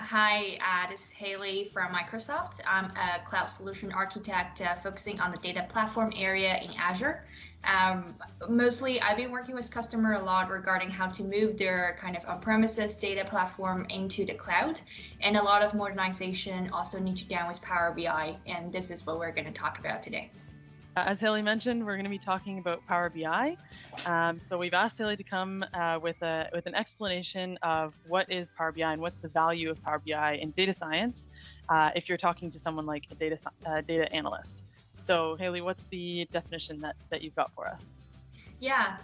Hi, this is Hailey from Microsoft. I'm a cloud solution architect focusing on the data platform area in Azure. Um, Mostly, I've been working with customer a lot regarding how to move their kind of on-premises data platform into the cloud, and a lot of modernization also need to done with Power BI, and this is what we're going to talk about today. As Hailey mentioned, we're going to be talking about Power BI. So we've asked Hailey to come with an explanation of what is Power BI and what's the value of Power BI in data science if you're talking to someone like a data analyst. So Hailey, what's the definition that you've got for us? Yeah,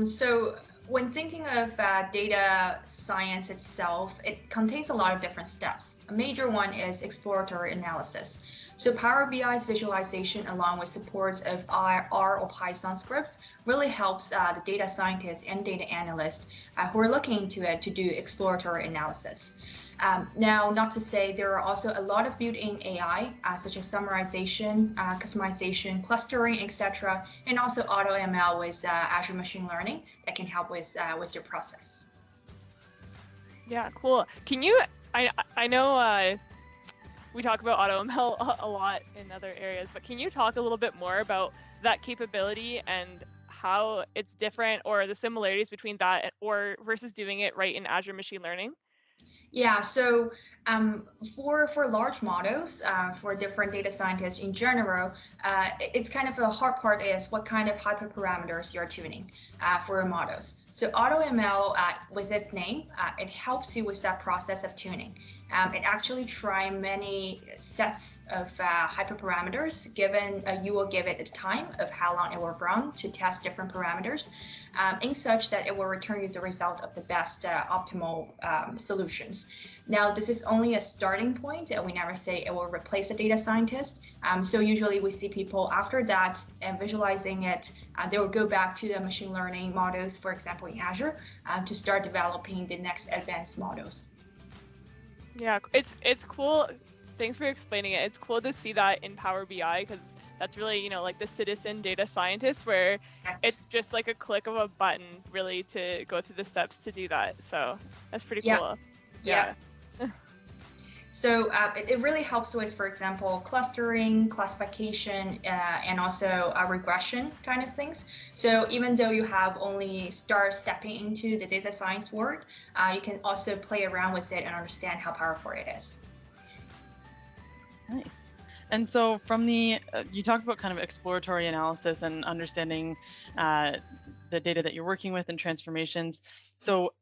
so when thinking of data science itself, it contains a lot of different steps. A major one is exploratory analysis. So Power BI's visualization along with supports of R or Python scripts really helps the data scientists and data analysts who are looking into it to do exploratory analysis. Now, not to say there are also a lot of built-in AI, such as summarization, customization, clustering, etc., and also AutoML with Azure Machine Learning that can help with your process. Yeah, cool. Can you? I know we talk about AutoML a lot in other areas, but can you talk a little bit more about that capability and how it's different or the similarities between that or versus doing it right in Azure Machine Learning? Yeah, so for large models, for different data scientists in general, it's kind of a hard part is what kind of hyperparameters you're tuning for your models. So AutoML, with its name, it helps you with that process of tuning. It actually tries many sets of hyperparameters given you will give it a time of how long it will run to test different parameters in such that it will return you the result of the best optimal solutions. Now, this is only a starting point. We never say it will replace a data scientist. So usually we see people after that and visualizing it, they will go back to the machine learning models, for example, in Azure, to start developing the next advanced models. Yeah, it's cool. Thanks for explaining it. It's cool to see that in Power BI because that's really, like the citizen data scientist where it's just like a click of a button really to go through the steps to do that. So that's pretty cool. Yeah. So it really helps with, for example, clustering, classification, and also regression kind of things. So even though you have only stepping into the data science world, you can also play around with it and understand how powerful it is. Nice. And so from you talked about kind of exploratory analysis and understanding the data that you're working with and transformations. So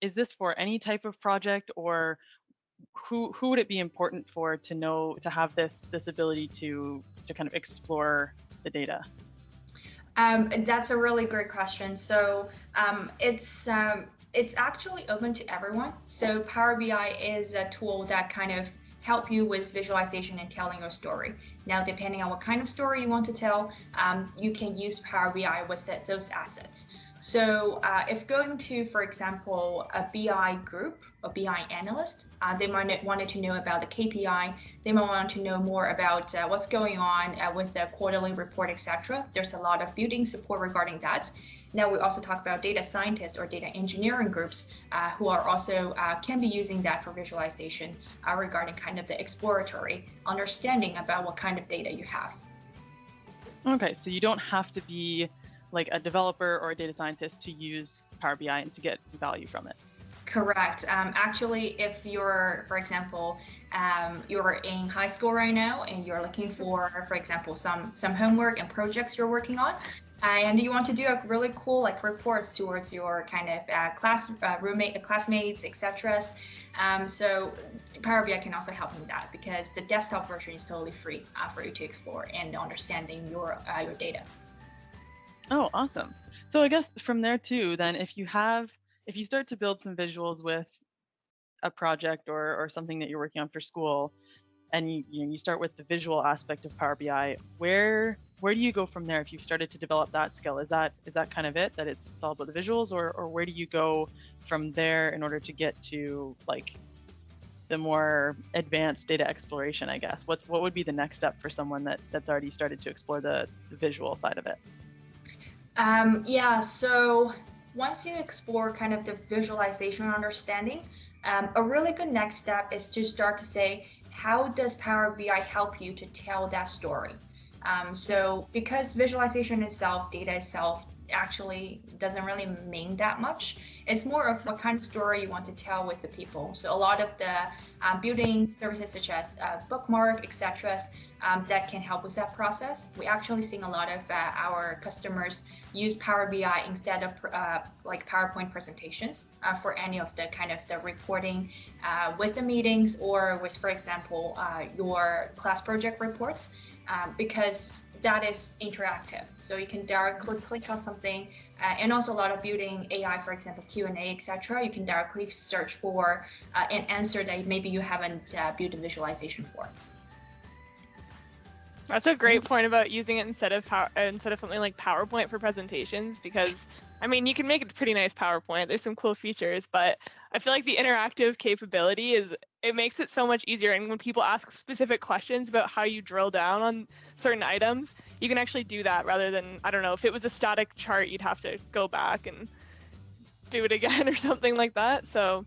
is this for any type of project or who would it be important for to have this ability to kind of explore the data? That's a really great question. So it's actually open to everyone. So Power BI is a tool that kind of help you with visualization and telling your story. Now, depending on what kind of story you want to tell, you can use Power BI with those assets. So if going to, for example, a BI group, a BI analyst, they might wanted to know about the KPI, they might want to know more about what's going on with the quarterly report, etc. There's a lot of building support regarding that. Now we also talk about data scientists or data engineering groups who are also can be using that for visualization regarding kind of the exploratory understanding about what kind of data you have. Okay, so you don't have to be like a developer or a data scientist to use Power BI and to get some value from it. Correct. Actually, if you're, for example, you're in high school right now and you're looking for example, some homework and projects you're working on, and you want to do a really cool reports towards your kind of classmates, etc. So Power BI can also help you with that because the desktop version is totally free for you to explore and understanding your data. Oh, awesome. So I guess from there too, then if you start to build some visuals with a project or something that you're working on for school, and you start with the visual aspect of Power BI, where do you go from there if you've started to develop that skill? Is that kind of it, that it's all about the visuals, or where do you go from there in order to get to like the more advanced data exploration, I guess? What would be the next step for someone that's already started to explore the visual side of it? Yeah, so once you explore kind of the visualization understanding, A really good next step is to start to say, how does Power BI help you to tell that story? So because visualization itself, data itself, actually doesn't really mean that much. It's more of what kind of story you want to tell with the people. So a lot of the building services such as bookmark, etc., that can help with that process. We actually seeing a lot of our customers use Power BI instead of like PowerPoint presentations for any of the kind of the reporting with the meetings or with, for example, your class project reports, because that is interactive. So you can directly click on something, and also a lot of building AI, for example, Q&A, etc. You can directly search for an answer that maybe you haven't built a visualization for. That's a great point about using it instead of something like PowerPoint for presentations, because I mean, you can make it a pretty nice PowerPoint. There's some cool features, but I feel like the interactive capability it makes it so much easier. And when people ask specific questions about how you drill down on certain items, you can actually do that rather than, I don't know, if it was a static chart, you'd have to go back and do it again or something like that. So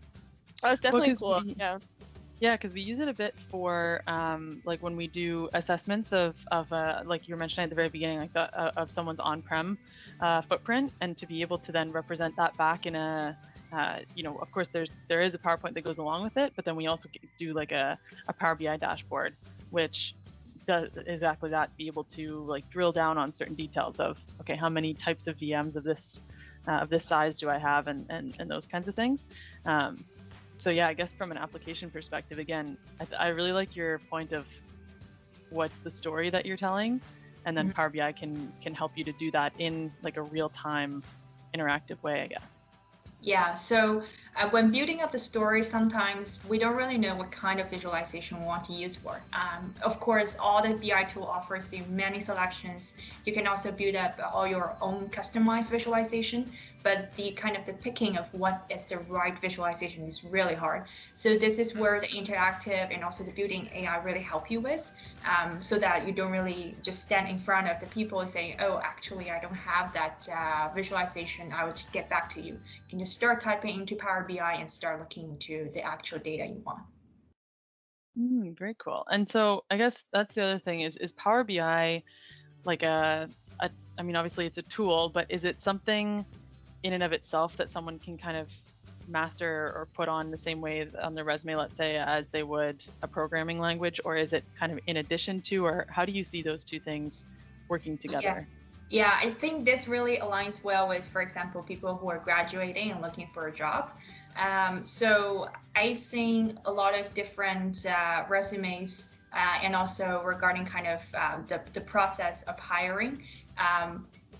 that's definitely cool. Yeah, because we use it a bit for like when we do assessments of like you were mentioning at the very beginning, like of someone's on-prem footprint, and to be able to then represent that back in a of course there is a PowerPoint that goes along with it, but then we also do like a Power BI dashboard, which does exactly that, be able to like drill down on certain details of, okay, how many types of VMs of this size do I have, and those kinds of things. So yeah, I guess from an application perspective, again, I really like your point of what's the story that you're telling, and then Power BI can help you to do that in like a real-time interactive way, I guess. Yeah, so when building up the story, sometimes we don't really know what kind of visualization we want to use for. Of course, all the BI tool offers you many selections. You can also build up all your own customized visualization, but the kind of the picking of what is the right visualization is really hard. So this is where the interactive and also the building AI really help you with, so that you don't really just stand in front of the people and say, oh, actually, I don't have that visualization. I will get back to you. You can just start typing into Power BI and start looking into the actual data you want. Very cool. And so I guess that's the other thing is Power BI like I mean, obviously it's a tool, but is it something in and of itself that someone can kind of master or put on the same way on their resume, let's say, as they would a programming language, or is it kind of in addition to, or how do you see those two things working together? Yeah, I think this really aligns well with, for example, people who are graduating and looking for a job. So I've seen a lot of different resumes and also regarding kind of the process of hiring.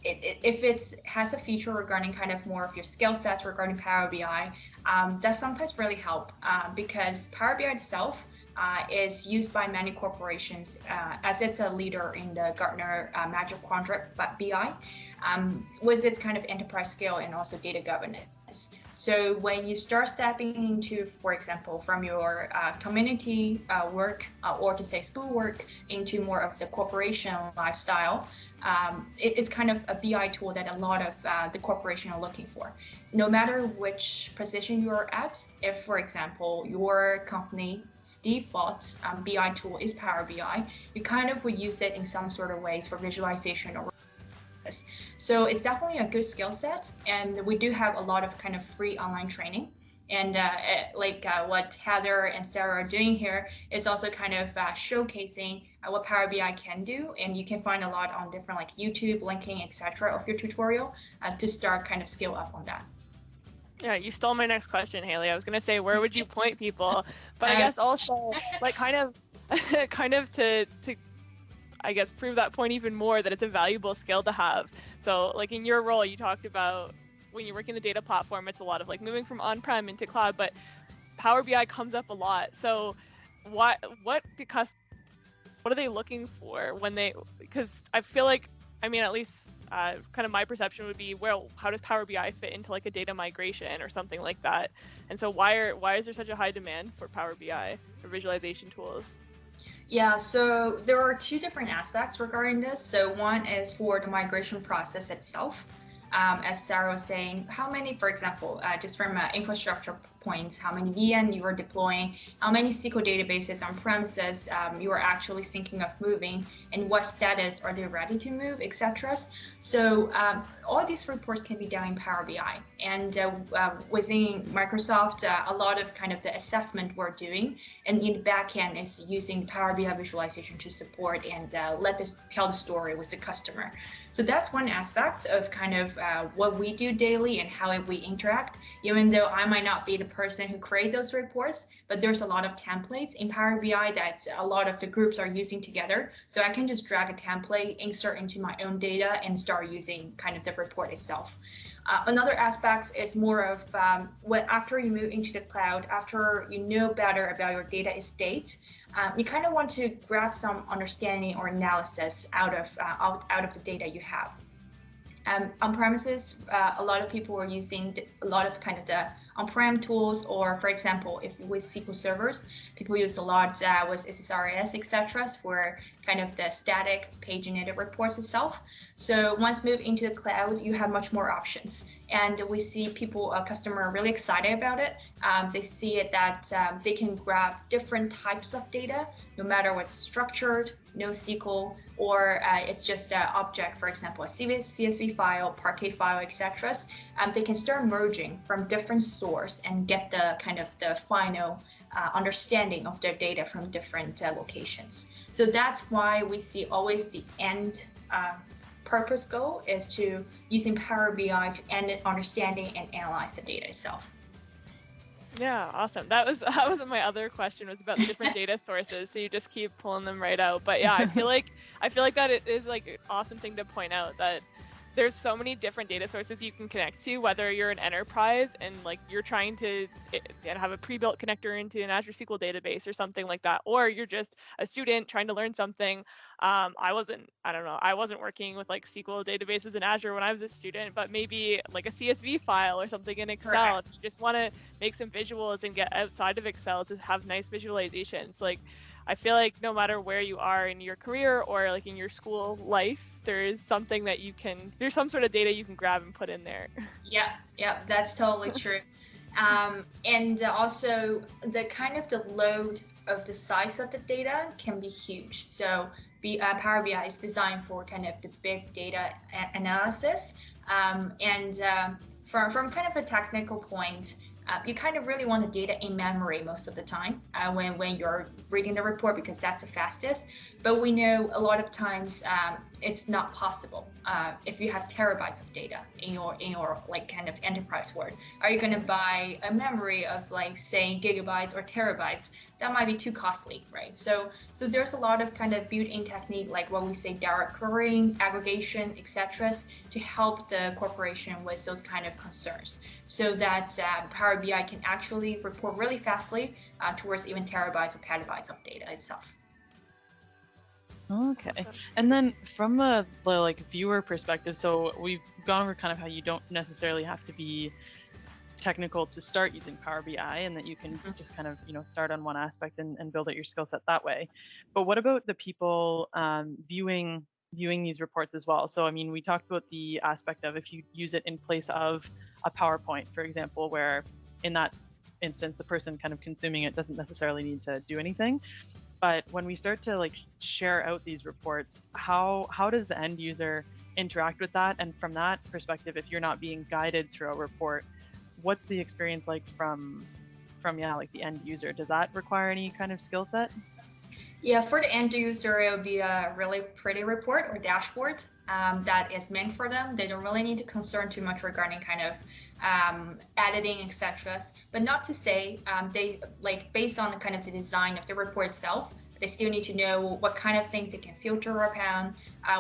If it has a feature regarding kind of more of your skill sets regarding Power BI, that sometimes really help because Power BI itself is used by many corporations as it's a leader in the Gartner Magic Quadrant BI with its kind of enterprise scale and also data governance. So when you start stepping into, for example, from your community work or to say school work into more of the corporation lifestyle, it's kind of a BI tool that a lot of the corporation are looking for. No matter which position you're at, if, for example, your company's default BI tool is Power BI, you kind of would use it in some sort of ways for visualization or so it's definitely a good skill set, and we do have a lot of kind of free online training. And what Heather and Sarah are doing here is also kind of showcasing what Power BI can do, and you can find a lot on different like YouTube, linking, etc. of your tutorial to start kind of scale up on that. Yeah, you stole my next question, Hailey. I was gonna say, where would you point people? But I guess also like kind of to I guess prove that point even more, that it's a valuable skill to have. So like in your role, you talked about when you're working the data platform, it's a lot of like moving from on-prem into cloud, but Power BI comes up a lot. So what are they looking for when they, because I feel like, I mean, at least kind of my perception would be, well, how does Power BI fit into like a data migration or something like that? And so why is there such a high demand for Power BI or visualization tools? Yeah, so there are two different aspects regarding this. So one is for the migration process itself. As Sarah was saying, how many, for example, just from an infrastructure points, how many VM you are deploying, how many SQL databases on premises you are actually thinking of moving, and what status are they ready to move, etc. So all these reports can be done in Power BI. And within Microsoft, a lot of kind of the assessment we're doing, and in the backend is using Power BI visualization to support and tell the story with the customer. So that's one aspect of kind of what we do daily and how we interact, even though I might not be the person who create those reports, but there's a lot of templates in Power BI that a lot of the groups are using together. So I can just drag a template, insert into my own data, and start using kind of the report itself. Another aspect is more of after you move into the cloud, after you know better about your data estate, you kind of want to grab some understanding or analysis out of the data you have. On premises, a lot of people are using a lot of kind of the on-prem tools, or for example, if with SQL servers, people use a lot with SSRS, etc. for kind of the static paginated reports itself. So once moved into the cloud, you have much more options. And we see customer are really excited about it. They see it that they can grab different types of data, no matter what's structured, NoSQL, or it's just an object, for example, a CSV file, Parquet file, etc. They can start merging from different source and get the kind of the final understanding of their data from different locations. So that's why we see always the end purpose goal is to using Power BI to end understanding and analyze the data itself. Yeah, awesome. That was my other question, was about the different data sources. So you just keep pulling them right out. But yeah, I feel like that it is like an awesome thing to point out that there's so many different data sources you can connect to, whether you're an enterprise and like you're trying to have a pre-built connector into an Azure SQL database or something like that, or you're just a student trying to learn something. I wasn't working with like SQL databases in Azure when I was a student, but maybe like a CSV file or something in Excel. Correct. If you just want to make some visuals and get outside of Excel to have nice visualizations, like I feel like no matter where you are in your career or like in your school life, there's there's some sort of data you can grab and put in there. Yeah, that's totally true. And also the kind of the load of the size of the data can be huge. So Power BI is designed for kind of the big data analysis. From kind of a technical point, you kind of really want the data in memory most of the time when you're reading the report, because that's the fastest. But we know a lot of times it's not possible if you have terabytes of data in your like kind of enterprise world. Are you going to buy a memory of like say gigabytes or terabytes? That might be too costly, right? So there's a lot of kind of built-in technique, like what we say direct querying, aggregation, etc., to help the corporation with those kind of concerns, so that Power BI can actually report really fastly towards even terabytes or petabytes of data itself. Okay. And then from a like viewer perspective, so we've gone over kind of how you don't necessarily have to be technical to start using Power BI, and that you can just kind of start on one aspect and build out your skill set that way. But what about the people viewing these reports as well? So I mean, we talked about the aspect of if you use it in place of a PowerPoint, for example, where in that instance the person kind of consuming it doesn't necessarily need to do anything. But when we start to like share out these reports, how does the end user interact with that? And from that perspective, if you're not being guided through a report, what's the experience like from like the end user? Does that require any kind of skill set? Yeah, for the end user, it will be a really pretty report or dashboard that is meant for them. They don't really need to concern too much regarding kind of editing, etc. But not to say they like based on the kind of the design of the report itself, they still need to know what kind of things they can filter upon,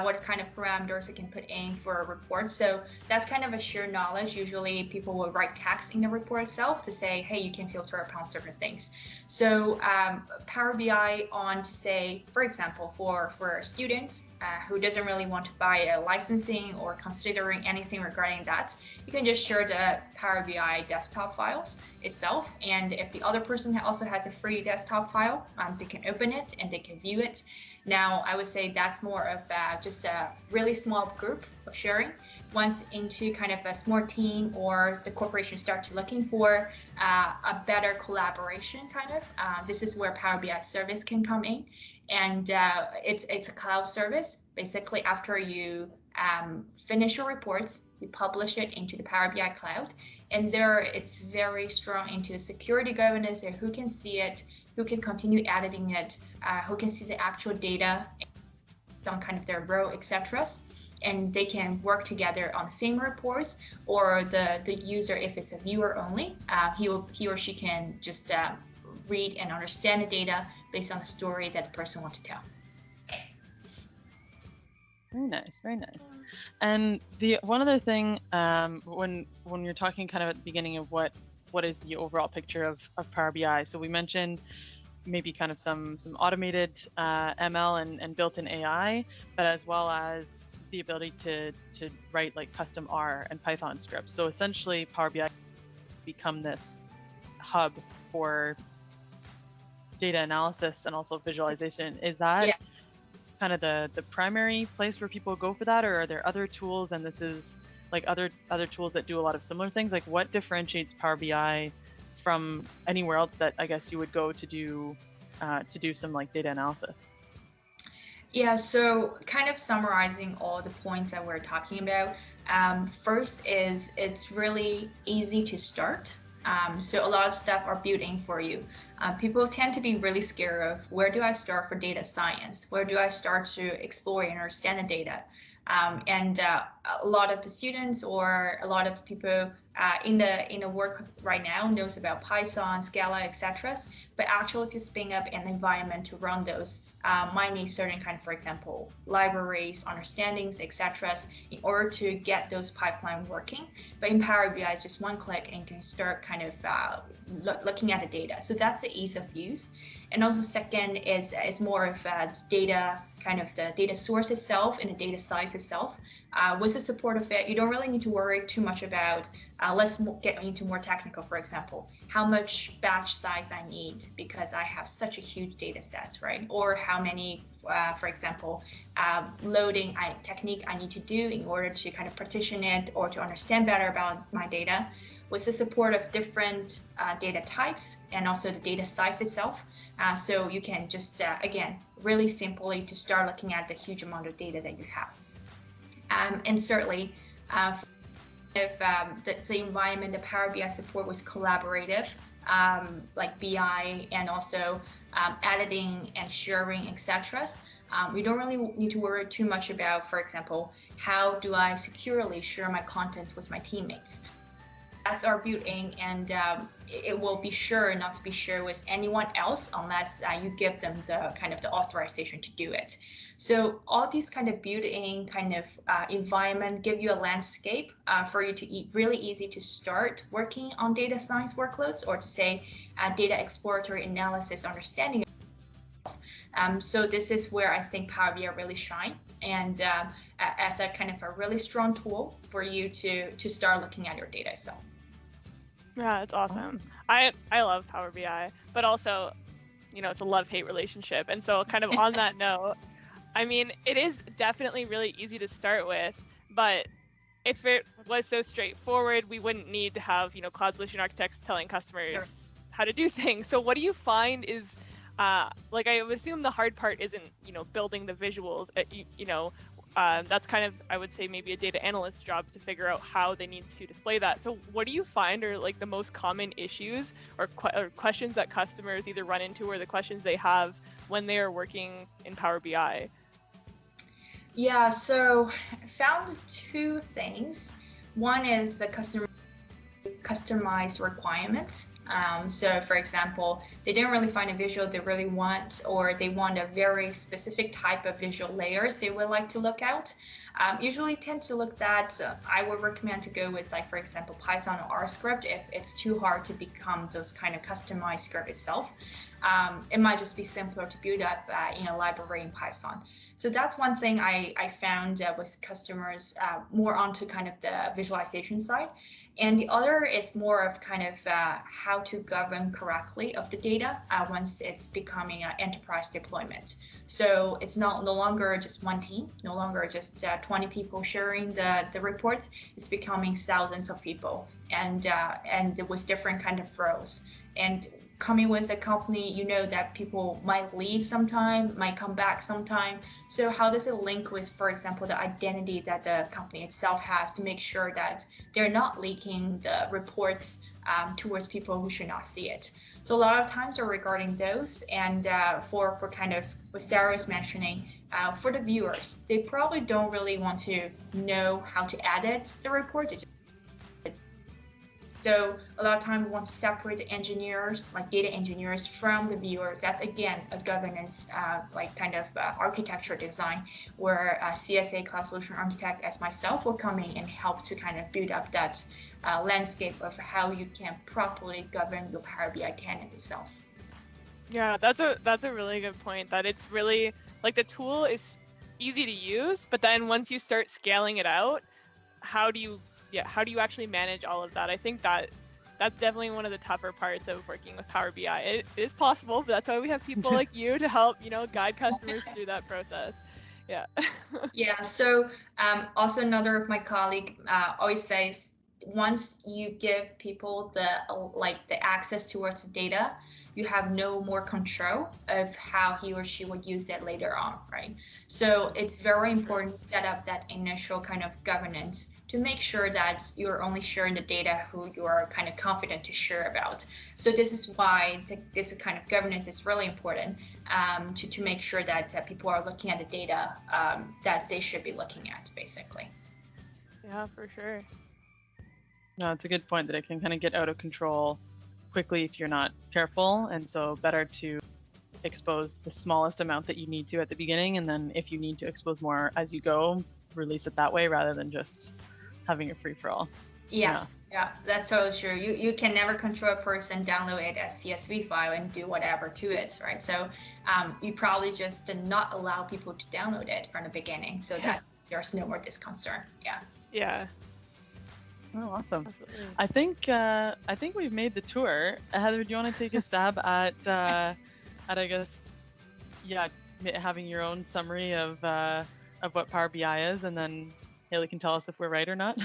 what kind of parameters they can put in for a report. So that's kind of a shared knowledge. Usually people will write text in the report itself to say, hey, you can filter upon certain things. So Power BI on to say, for example, for students who doesn't really want to buy a licensing or considering anything regarding that, you can just share the Power BI desktop files itself. And if the other person also has a free desktop file, they can open it and they can view it. Now, I would say that's more of just a really small group of sharing. once into kind of a small team or the corporation start to looking for a better collaboration this is where Power BI service can come in. And it's a cloud service. Basically, after you finish your reports, you publish it into the Power BI cloud. And there it's very strong into security governance and who can see it, who can continue editing it, who can see the actual data, some kind of their row, etc. And they can work together on the same reports, or the user, if it's a viewer only, he or she can just read and understand the data based on the story that the person wants to tell. Very nice, very nice. And the one other thing, when you're talking kind of at the beginning of what is the overall picture of Power BI, so we mentioned maybe kind of some automated ML and built-in AI, but as well as the ability to write like custom R and Python scripts. So essentially, Power BI become this hub for data analysis and also visualization. Is that kind of the primary place where people go for that, or are there other tools, and this is like other tools that do a lot of similar things? Like, what differentiates Power BI from anywhere else that I guess you would go to do some like data analysis? Yeah, so kind of summarizing all the points that we're talking about. First is it's really easy to start. So a lot of stuff are built in for you. People tend to be really scared of where do I start for data science? Where do I start to explore and understand the data? And a lot of the students or a lot of people in the work right now knows about Python, Scala, etc. But actually to spin up an environment to run those might need certain kind of, for example, libraries, understandings, etc. in order to get those pipeline working. But in Power BI, it's just one click and you can start kind of looking at the data. So that's the ease of use. And also second is more of data, kind of the data source itself and the data size itself. With the support of it, you don't really need to worry too much about, let's get into more technical, for example, how much batch size I need because I have such a huge data set, right? Or how many, for example, loading technique I need to do in order to kind of partition it or to understand better about my data. With the support of different data types and also the data size itself. So you can just, again, really simply to start looking at the huge amount of data that you have. And certainly, if the environment, the Power BI support was collaborative, like BI and also editing and sharing, etc. We don't really need to worry too much about, for example, how do I securely share my contents with my teammates? That's our built-in, and it will be sure not to be shared with anyone else unless you give them the kind of the authorization to do it. So all these kind of built-in kind of environment give you a landscape for you to really easy to start working on data science workloads, or to say data exploratory analysis understanding. So this is where I think Power BI really shine, and as a kind of a really strong tool for you to start looking at your data itself. Yeah, it's awesome. I love Power BI, but also, it's a love-hate relationship. And so kind of on that note, I mean, it is definitely really easy to start with, but if it was so straightforward, we wouldn't need to have, cloud solution architects telling customers how to do things. So what do you find is, like, I would assume the hard part isn't, building the visuals, that's kind of, I would say, maybe a data analyst's job to figure out how they need to display that. So what do you find are like the most common issues or questions that customers either run into, or the questions they have when they are working in Power BI? Yeah, so I found two things. One is the customized requirement. So for example, they didn't really find a visual they really want, or they want a very specific type of visual layers they would like to look at. Usually tend to look that I would recommend to go with, like, for example, Python or R script if it's too hard to become those kind of customized script itself. It might just be simpler to build up in a library in Python. So that's one thing I found with customers more onto kind of the visualization side. And the other is more of kind of how to govern correctly of the data once it's becoming an enterprise deployment. So it's no longer just one team, no longer just 20 people sharing the reports. It's becoming thousands of people and with different kind of roles. And coming with a company, you know that people might leave sometime, might come back sometime. So how does it link with, for example, the identity that the company itself has to make sure that they're not leaking the reports towards people who should not see it? So a lot of times are regarding those, and for kind of what Sarah was mentioning, for the viewers, they probably don't really want to know how to edit the report. So a lot of times we want to separate the engineers, like data engineers, from the viewers. That's again a governance, like kind of architecture design, where a CSA Cloud Solution Architect, as myself, will come in and help to kind of build up that landscape of how you can properly govern your Power BI tenant itself. Yeah, that's a really good point. That it's really like the tool is easy to use, but then once you start scaling it out, how do you actually manage all of that? I think that's definitely one of the tougher parts of working with Power BI. It is possible, but that's why we have people like you to help, guide customers through that process. Yeah. Yeah. So also another of my colleague always says, once you give people the access towards the data, you have no more control of how he or she would use it later on, right? So it's very important to set up that initial kind of governance to make sure that you're only sharing the data who you are kind of confident to share about. So this is why this kind of governance is really important to make sure that people are looking at the data that they should be looking at, basically. Yeah, for sure. No, it's a good point that it can kind of get out of control quickly if you're not careful, and so better to expose the smallest amount that you need to at the beginning, and then if you need to expose more as you go, release it that way rather than just having a free-for-all. Yeah, that's totally true. You can never control a person download it as CSV file and do whatever to it, right? So you probably just did not allow people to download it from the beginning so that there's no more this concern. Yeah. Oh, awesome. Absolutely. I think we've made the tour. Heather, do you want to take a stab at I guess, having your own summary of what Power BI is, and then Hailey can tell us if we're right or not.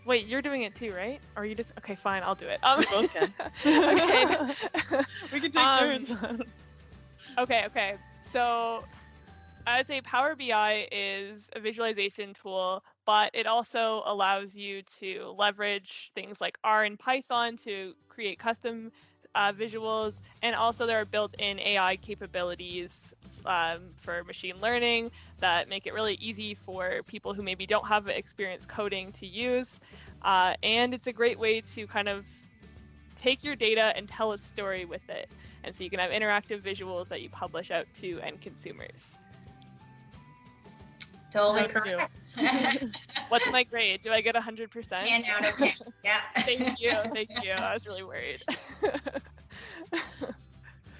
Wait, you're doing it too, right? Or are you just, okay, fine, I'll do it. We both can. Okay. We can take turns. Okay. So I'd say Power BI is a visualization tool, but it also allows you to leverage things like R and Python to create custom visuals, and also there are built-in AI capabilities for machine learning that make it really easy for people who maybe don't have experience coding to use, and it's a great way to kind of take your data and tell a story with it, and so you can have interactive visuals that you publish out to end consumers. Totally correct. What's my grade? Do I get 100%? 10 out of 10. Yeah. Thank you. I was really worried.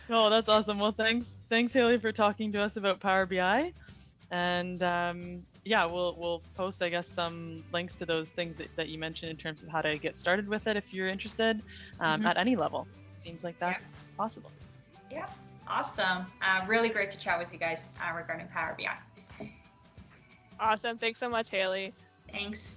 Oh, that's awesome. Well, thanks Hailey for talking to us about Power BI, and we'll post, I guess, some links to those things that you mentioned in terms of how to get started with it if you're interested at any level. It seems like that's possible. Yeah, awesome. Really great to chat with you guys regarding Power BI. Awesome. Thanks so much, Hailey. Thanks.